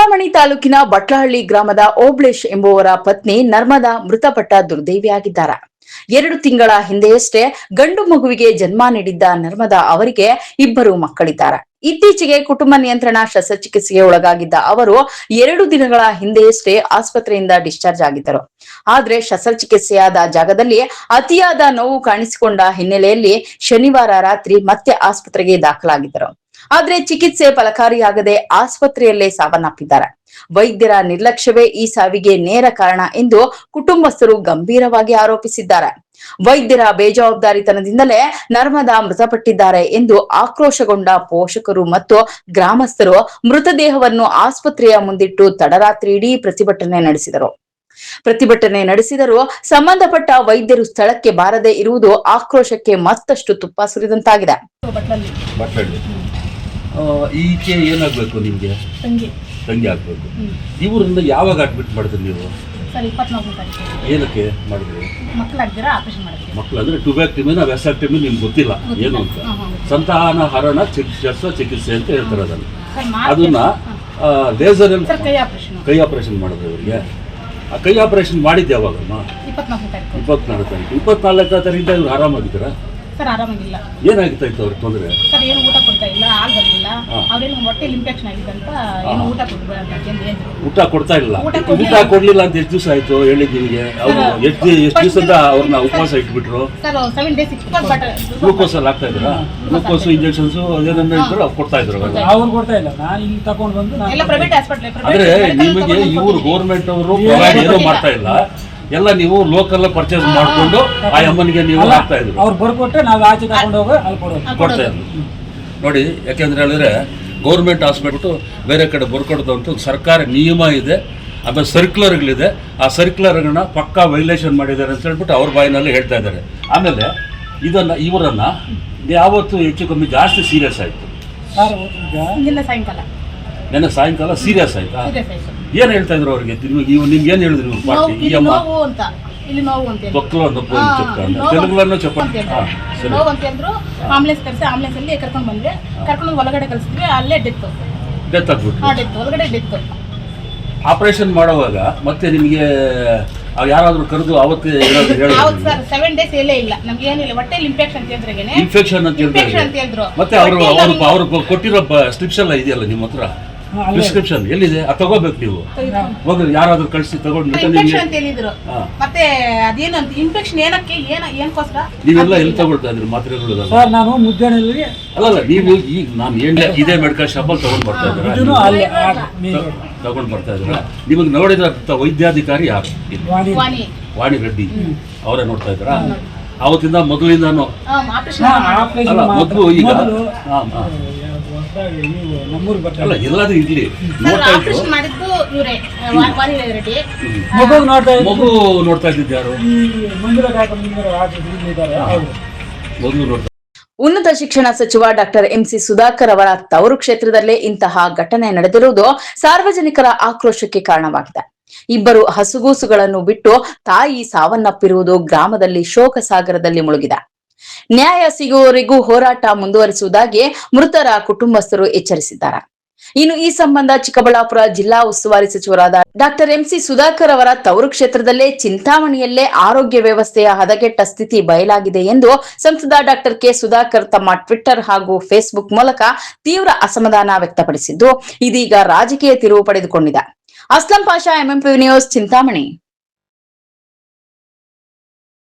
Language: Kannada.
ಚಿಂತಾಮಣಿ ತಾಲೂಕಿನ ಬಟ್ಲಹಳ್ಳಿ ಗ್ರಾಮದ ಓಬ್ಳೇಶ್ ಎಂಬುವರ ಪತ್ನಿ ನರ್ಮದಾ ಮೃತಪಟ್ಟ ದುರ್ದೈವಿಯಾಗಿದ್ದಾರೆ. 2 ತಿಂಗಳ ಹಿಂದೆಯಷ್ಟೇ ಗಂಡು ಮಗುವಿಗೆ ಜನ್ಮ ನೀಡಿದ್ದ ನರ್ಮದಾ ಅವರಿಗೆ 2 ಮಕ್ಕಳಿದ್ದಾರೆ. ಇತ್ತೀಚೆಗೆ ಕುಟುಂಬ ನಿಯಂತ್ರಣ ಶಸ್ತ್ರಚಿಕಿತ್ಸೆಗೆ ಒಳಗಾಗಿದ್ದ ಅವರು 2 ದಿನಗಳ ಹಿಂದೆಯಷ್ಟೇ ಆಸ್ಪತ್ರೆಯಿಂದ ಡಿಸ್ಚಾರ್ಜ್ ಆಗಿದ್ದರು. ಆದ್ರೆ ಶಸ್ತ್ರಚಿಕಿತ್ಸೆಯಾದ ಜಾಗದಲ್ಲಿ ಅತಿಯಾದ ನೋವು ಕಾಣಿಸಿಕೊಂಡ ಹಿನ್ನೆಲೆಯಲ್ಲಿ ಶನಿವಾರ ರಾತ್ರಿ ಮತ್ತೆ ಆಸ್ಪತ್ರೆಗೆ ದಾಖಲಾಗಿದ್ದರು. ಆದ್ರೆ ಚಿಕಿತ್ಸೆ ಫಲಕಾರಿಯಾಗದೆ ಆಸ್ಪತ್ರೆಯಲ್ಲೇ ಸಾವನ್ನಪ್ಪಿದ್ದಾರೆ. ವೈದ್ಯರ ನಿರ್ಲಕ್ಷ್ಯವೇ ಈ ಸಾವಿಗೆ ನೇರ ಕಾರಣ ಎಂದು ಕುಟುಂಬಸ್ಥರು ಗಂಭೀರವಾಗಿ ಆರೋಪಿಸಿದ್ದಾರೆ. ವೈದ್ಯರ ಬೇಜವಾಬ್ದಾರಿತನದಿಂದಲೇ ನರ್ಮದಾ ಮೃತಪಟ್ಟಿದ್ದಾರೆ ಎಂದು ಆಕ್ರೋಶಗೊಂಡ ಪೋಷಕರು ಮತ್ತು ಗ್ರಾಮಸ್ಥರು ಮೃತದೇಹವನ್ನು ಆಸ್ಪತ್ರೆಯ ಮುಂದಿಟ್ಟು ತಡರಾತ್ರಿ ಇಡೀ ಪ್ರತಿಭಟನೆ ನಡೆಸಿದರೂ ಸಂಬಂಧಪಟ್ಟ ವೈದ್ಯರು ಸ್ಥಳಕ್ಕೆ ಬಾರದೆ ಇರುವುದು ಆಕ್ರೋಶಕ್ಕೆ ಮತ್ತಷ್ಟು ತುಪ್ಪ ಸುರಿದಂತಾಗಿದೆ. ಈಕೆ ಏನಾಗಬೇಕು ನಿಮಗೆ? ತಂಗಿ ಆಗಬೇಕು. ಇವರಿಂದ ಯಾವಾಗ ಅಡ್ಮಿಟ್ ಮಾಡಿದ್ರಿ ನೀವು? ಏನಕ್ಕೆ ಮಾಡಿದ್ರಿ? ಮಕ್ಕಳು ಅಂದ್ರೆ ಟ್ಯೂಬ್ಯಾಕ್ಟಮಿ ವ್ಯಾಸಾಕ್ಟಮಿ ನಿಮ್ಗೆ ಗೊತ್ತಿಲ್ಲ ಏನು ಅಂತ. ಸಂತಾನ ಹರಣ ಶಸ್ತ್ರಚಿಕಿತ್ಸೆ ಅಂತ ಹೇಳ್ತಾರೆ ಅದನ್ನ ಲೇಸರ್ ಕೈ ಆಪರೇಷನ್ ಮಾಡಿದ್ರೆ ಇವರಿಗೆ. ಆ ಕೈ ಆಪರೇಷನ್ ಮಾಡಿದ್ದೆ ಯಾವಾಗಮ್ಮ? 24 ತಾರೀಕು. 24 ತಾರೀಕಿಂದ ಇವ್ರು ಆರಾಮಾಗಿದ್ದಾರಾ? ಸರ್ ಆರಾಮಾಗಿಲ್ಲ. ಏನಾಗಿತ್ತು ಅವ್ರ ತೊಂದರೆ? ಸರ್ ಏನು ಊಟ ಕೊಡ್ತಾ ಇಲ್ಲ, ಹಾಲು ಬರ್ಲಿಲ್ಲ. ಅವ್ರೇನು ಹೊಟ್ಟೆಲಿ ಇನ್ಫೆಕ್ಷನ್ ಆಗಿದೆ ಅಂತ ಏನು ಊಟ ಕೊಡ್ತಾ ಇಲ್ಲ. ಊಟ ಕೊಡ್ಲಿಲ್ಲ ಅಂತ ಎಷ್ಟು ದಿವಸ ಆಯ್ತು ಹೇಳಿದ್ ನಿಮಗೆ? ಅವ್ರು ಎಷ್ಟು ದಿವಸದ ಅವ್ರನ್ನ ಉಪವಾಸ ಇಟ್ಬಿಟ್ರು? ಸರ್ 7 ಡೇಸ್ ಗ್ಲೂಕೋಸ್ ಅಲ್ಲಿ ಆಗ್ತಾ ಇದ್ರ? ಗ್ಲೂಕೋಸ್ ಇಂಜೆಕ್ಷನ್ಸ್ ಅದೇನನ್ನ ಇದ್ರು ಅವ್ರು ಕೊಡ್ತಾ ಇದ್ರು. ಅವ್ರು ಕೊಡ್ತಾ ಇಲ್ಲ, ನಾನು ಇಲ್ಲಿ ತಗೊಂಡು ಬಂದು ಎಲ್ಲ ಪ್ರೈವೇಟ್ ಹಾಸ್ಪಿಟಲ್. ಅಂದ್ರೆ ನಿಮಗೆ ಇವ್ರು ಗೌರ್ಮೆಂಟ್ ಅವರು ಪ್ರೊವೈಡ್ ಏನೂ ಮಾಡ್ತಾ ಇಲ್ಲ, ಎಲ್ಲ ನೀವು ಲೋಕಲ್ ಪರ್ಚೇಸ್ ಮಾಡ್ಕೊಂಡು ಆ ಅಮ್ಮನಿಗೆ ನೀವು ಹಾಕ್ತಾ ಇದ್ರು. ಅವ್ರು ಬರ್ಕೊಟ್ರೆ ನಾವು ಆಚೆ ತಗೊಂಡು ಹೋಗಿ ಅಲ್ಲಿ ಕೊಡ್ತಾ ಇದ್ರು ನೋಡಿ. ಯಾಕೆಂದ್ರೆ ಹೇಳಿದ್ರೆ ಗೌರ್ಮೆಂಟ್ ಹಾಸ್ಪಿಟಲ್ ಬೇರೆ ಕಡೆ ಬರ್ಕೊಡ್ದು ಅಂತ ಸರ್ಕಾರ ನಿಯಮ ಇದೆ, ಆಮೇಲೆ ಸರ್ಕ್ಯುಲರ್ಗಳಿದೆ. ಆ ಸರ್ಕ್ಯುಲರ್ಗಳನ್ನ ಪಕ್ಕಾ ವೈಲೇಷನ್ ಮಾಡಿದ್ದಾರೆ ಅಂತ ಹೇಳ್ಬಿಟ್ಟು ಅವ್ರ ಬಾಯಿನಲ್ಲಿ ಹೇಳ್ತಾ ಇದ್ದಾರೆ. ಆಮೇಲೆ ಇವರನ್ನ ಯಾವತ್ತು ಹೆಚ್ಚು ಕಮ್ಮಿ ಜಾಸ್ತಿ ಸೀರಿಯಸ್ ಆಯ್ತು. ನೆನ್ನೆ ಸಾಯಂಕಾಲ ಸೀರಿಯಸ್ ಆಯ್ತಾ? ಏನ್ ಹೇಳ್ತಾ ಇದ್ರು ಅವ್ರಿಗೆ? ನಿಮ್ಗೆ ಏನ್ ಹೇಳಿದ್ರು? ತೆಲುಗುಲನ್ನು ಆಂಬುಲೆನ್ಸ್ ಕರೆಸಿ ಆಂಬುಲೆನ್ಸ್ ಅಲ್ಲಿ ಕರ್ಕೊಂಡು ಬಂದ್ರೆ ಕರ್ಕೊಂಡು ಹೊಲಗಡೆ ಕಳಿಸಿದ್ವಿ. ಅಲ್ಲೇ ಡೆತ್ ಆಗ್ಬಿಟ್ಟು ಹೊಲಗಡೆ ಡೆತ್. ಆಪರೇಷನ್ ಮಾಡುವಾಗ ಮತ್ತೆ ನಿಮಗೆ ಯಾರಾದ್ರೂ ಕರೆದು ಅವತ್ತೇ ಸರ್ 7 ಡೇಸ್ ಎಲ್ಲೇ ಇಲ್ಲ, ನಮ್ಗೆ ಏನಿಲ್ಲ, ಹೊಟ್ಟೆಲಿ ಇನ್ಫೆಕ್ಷನ್ ಅಂತ ಹೇಳಿದ್ರು. ಮತ್ತೆ ಅವರು ಕೊಟ್ಟಿರೋ ಸ್ಟ್ರಿಪ್ಸ್ ಇದೆಯಲ್ಲ ನಿಮ್ಮ ಹತ್ರ? ಪ್ರಿಸ್ಕ್ರಿಪ್ಷನ್ ಎಲ್ಲಿದೆ? ಅದು ತಗೋಬೇಕು ನೀವು. ಹೋಗಿ ಯಾರಾದ್ರೂ ಕಳಿಸಿ ತಗೊಂಡು ಮತ್ತೆ ಅದೇನು ಇನ್ಫೆಕ್ಷನ್ ಏನಕ್ಕೆ ಏನಕ್ಕೋಸ್ಕರ ನೀವೆಲ್ಲ ಎಲ್ಲಿ ತಗೊಳ್ತಾ ಇದ್ರಿ ಮಾತ್ರೆಗಳು? ನಾನು ಮುದ್ದೆನಲ್ಲಿ ಅಲ್ಲ ನೀವು ಈಗ ನಾನು ಇದೇ ಮೆಡಿಕಲ್ ಶಾಪ್ ಅಲ್ಲಿ ತಗೊಂಡ್ ಬರ್ತಾ ಇದ್ರ. ನಿಮಗೆ ನೋಡಿದ್ರ ವೈದ್ಯಾಧಿಕಾರಿ ಯಾರು? ವಾಣಿ ರೆಡ್ಡಿ ಅವರೇ ನೋಡ್ತಾ ಇದ್ರ? ಅವತ್ತಿಂದ ಮೊದಲಿಂದಾನು ಅಲ್ಲ ಮೊದಲು ಈಗ ಅಲ್ಲ ಎಲ್ಲಾದ್ರೂ ಇರ್ಲಿ ನೋಡ್ತಾ ಇದ್ರು. ಮಗು ನೋಡ್ತಾ ಇದ್ದಿದ್ದು ಯಾರು? ಮೊದಲು ನೋಡ್ತಾ. ಉನ್ನತ ಶಿಕ್ಷಣ ಸಚಿವ ಡಾಕ್ಟರ್ ಎಂಸಿ ಸುಧಾಕರ್ ಅವರ ತವರು ಕ್ಷೇತ್ರದಲ್ಲೇ ಇಂತಹ ಘಟನೆ ನಡೆದಿರುವುದು ಸಾರ್ವಜನಿಕರ ಆಕ್ರೋಶಕ್ಕೆ ಕಾರಣವಾಗಿದೆ. 2 ಹಸುಗೂಸುಗಳನ್ನು ಬಿಟ್ಟು ತಾಯಿ ಸಾವನ್ನಪ್ಪಿರುವುದು ಗ್ರಾಮದಲ್ಲಿ ಶೋಕ ಸಾಗರದಲ್ಲಿ ಮುಳುಗಿದೆ. ನ್ಯಾಯ ಸಿಗುವವರೆಗೂ ಹೋರಾಟ ಮುಂದುವರಿಸುವುದಾಗಿ ಮೃತರ ಕುಟುಂಬಸ್ಥರು ಎಚ್ಚರಿಸಿದ್ದಾರೆ. ಇನ್ನು ಈ ಸಂಬಂಧ ಚಿಕ್ಕಬಳ್ಳಾಪುರ ಜಿಲ್ಲಾ ಉಸ್ತುವಾರಿ ಸಚಿವರಾದ ಡಾಕ್ಟರ್ ಎಂಸಿ ಸುಧಾಕರ್ ಅವರ ತವರು ಕ್ಷೇತ್ರದಲ್ಲೇ ಚಿಂತಾಮಣಿಯಲ್ಲೇ ಆರೋಗ್ಯ ವ್ಯವಸ್ಥೆಯ ಹದಗೆಟ್ಟ ಸ್ಥಿತಿ ಬಯಲಾಗಿದೆ ಎಂದು ಸಂಸದ ಡಾಕ್ಟರ್ ಕೆ ಸುಧಾಕರ್ ತಮ್ಮ ಟ್ವಿಟ್ಟರ್ ಹಾಗೂ ಫೇಸ್ಬುಕ್ ಮೂಲಕ ತೀವ್ರ ಅಸಮಾಧಾನ ವ್ಯಕ್ತಪಡಿಸಿದ್ದು ಇದೀಗ ರಾಜಕೀಯ ತಿರುವು ಪಡೆದುಕೊಂಡಿದೆ. Aslam Pasha, MMP news, Chintamani.